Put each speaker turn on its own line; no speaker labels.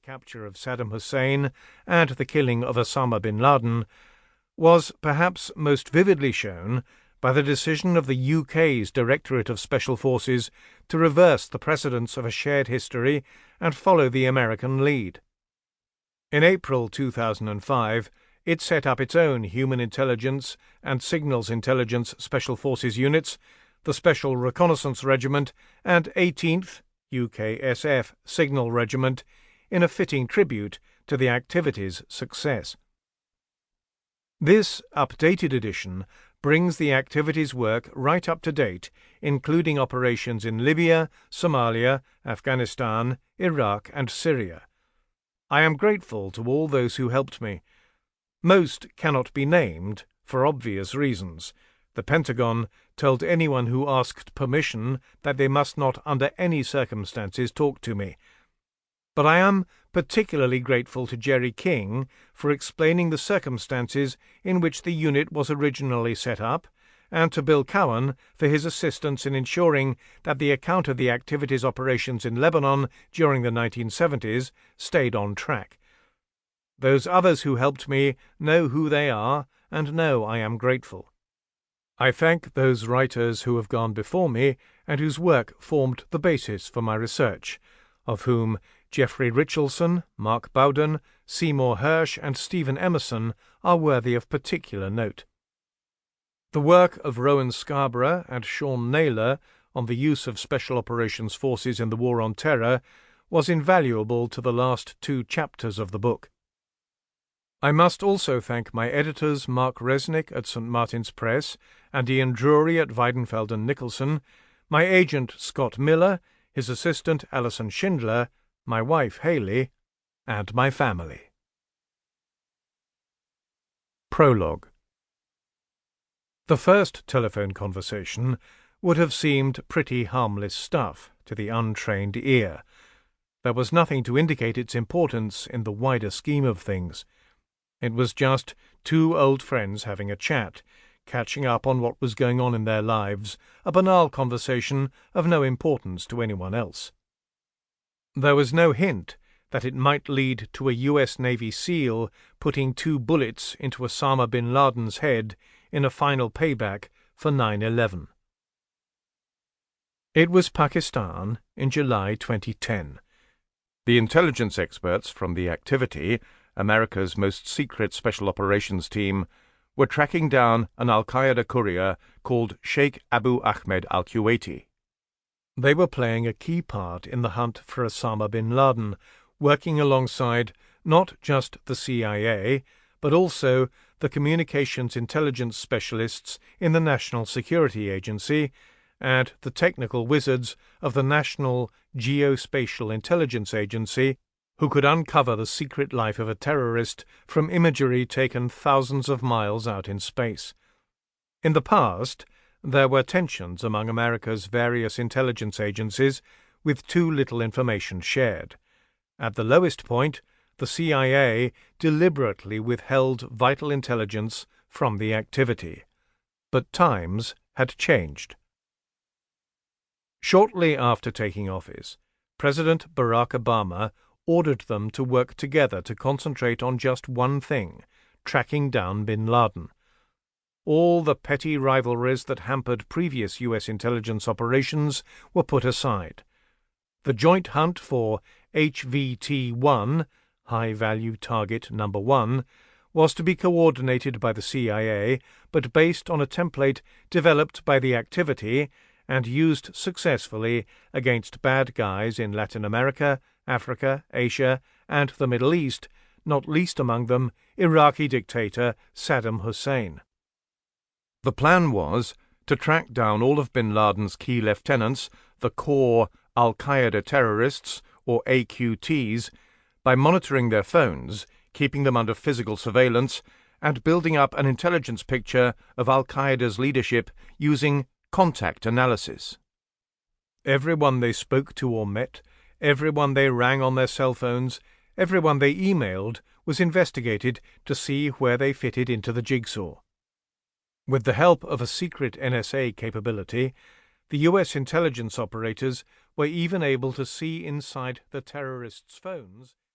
capture of Saddam Hussein and the killing of Osama bin Laden, was perhaps most vividly shown by the decision of the UK's Directorate of Special Forces to reverse the precedents of a shared history and follow the American lead. In April 2005, it set up its own Human Intelligence and Signals Intelligence Special Forces units, the Special Reconnaissance Regiment and 18th UKSF Signal Regiment, in a fitting tribute to the activity's success. This updated edition brings the activity's work right up to date, including operations in Libya, Somalia, Afghanistan, Iraq and Syria. I am grateful to all those who helped me. Most cannot be named, for obvious reasons. The Pentagon told anyone who asked permission that they must not under any circumstances talk to me. But I am particularly grateful to Jerry King for explaining the circumstances in which the unit was originally set up, and to Bill Cowan for his assistance in ensuring that the account of the activity's operations in Lebanon during the 1970s stayed on track. Those others who helped me know who they are and know I am grateful. I thank those writers who have gone before me and whose work formed the basis for my research, of whom Jeffrey Richardson, Mark Bowden, Seymour Hersh and Stephen Emerson are worthy of particular note. The work of Rowan Scarborough and Sean Naylor on the use of Special Operations Forces in the War on Terror was invaluable to the last 2 chapters of the book. I must also thank my editors Mark Resnick at St. Martin's Press and Ian Drury at Weidenfeld and Nicholson, my agent Scott Miller, his assistant Alison Schindler, my wife Hayley, and my family. Prologue. The first telephone conversation would have seemed pretty harmless stuff to the untrained ear. There was nothing to indicate its importance in the wider scheme of things. It was just 2 old friends having a chat, catching up on what was going on in their lives, a banal conversation of no importance to anyone else. There was no hint that it might lead to a US Navy SEAL putting 2 bullets into Osama bin Laden's head in a final payback for 9/11. It was Pakistan in July 2010. The intelligence experts from the activity, America's most secret special operations team, were tracking down an al-Qa'eda courier called Sheikh Abu Ahmed al-Kuwaiti. They were playing a key part in the hunt for Osama bin Laden, working alongside not just the CIA, but also the communications intelligence specialists in the National Security Agency and the technical wizards of the National Geospatial Intelligence Agency, who could uncover the secret life of a terrorist from imagery taken thousands of miles out in space. In the past, there were tensions among America's various intelligence agencies, with too little information shared. At the lowest point, the CIA deliberately withheld vital intelligence from the activity. But times had changed. Shortly after taking office, President Barack Obama ordered them to work together to concentrate on just one thing: tracking down bin Laden. All the petty rivalries that hampered previous U.S. intelligence operations were put aside. The joint hunt for HVT-1, High Value Target Number 1, was to be coordinated by the CIA, but based on a template developed by the activity and used successfully against bad guys in Latin America, Africa, Asia, and the Middle East, not least among them Iraqi dictator Saddam Hussein. The plan was to track down all of bin Laden's key lieutenants, the core al-Qa'eda terrorists, or AQTs, by monitoring their phones, keeping them under physical surveillance, and building up an intelligence picture of al-Qaeda's leadership using contact analysis. Everyone they spoke to or met, everyone they rang on their cell phones, everyone they emailed was investigated to see where they fitted into the jigsaw. With the help of a secret NSA capability, the U.S. intelligence operators were even able to see inside the terrorists' phones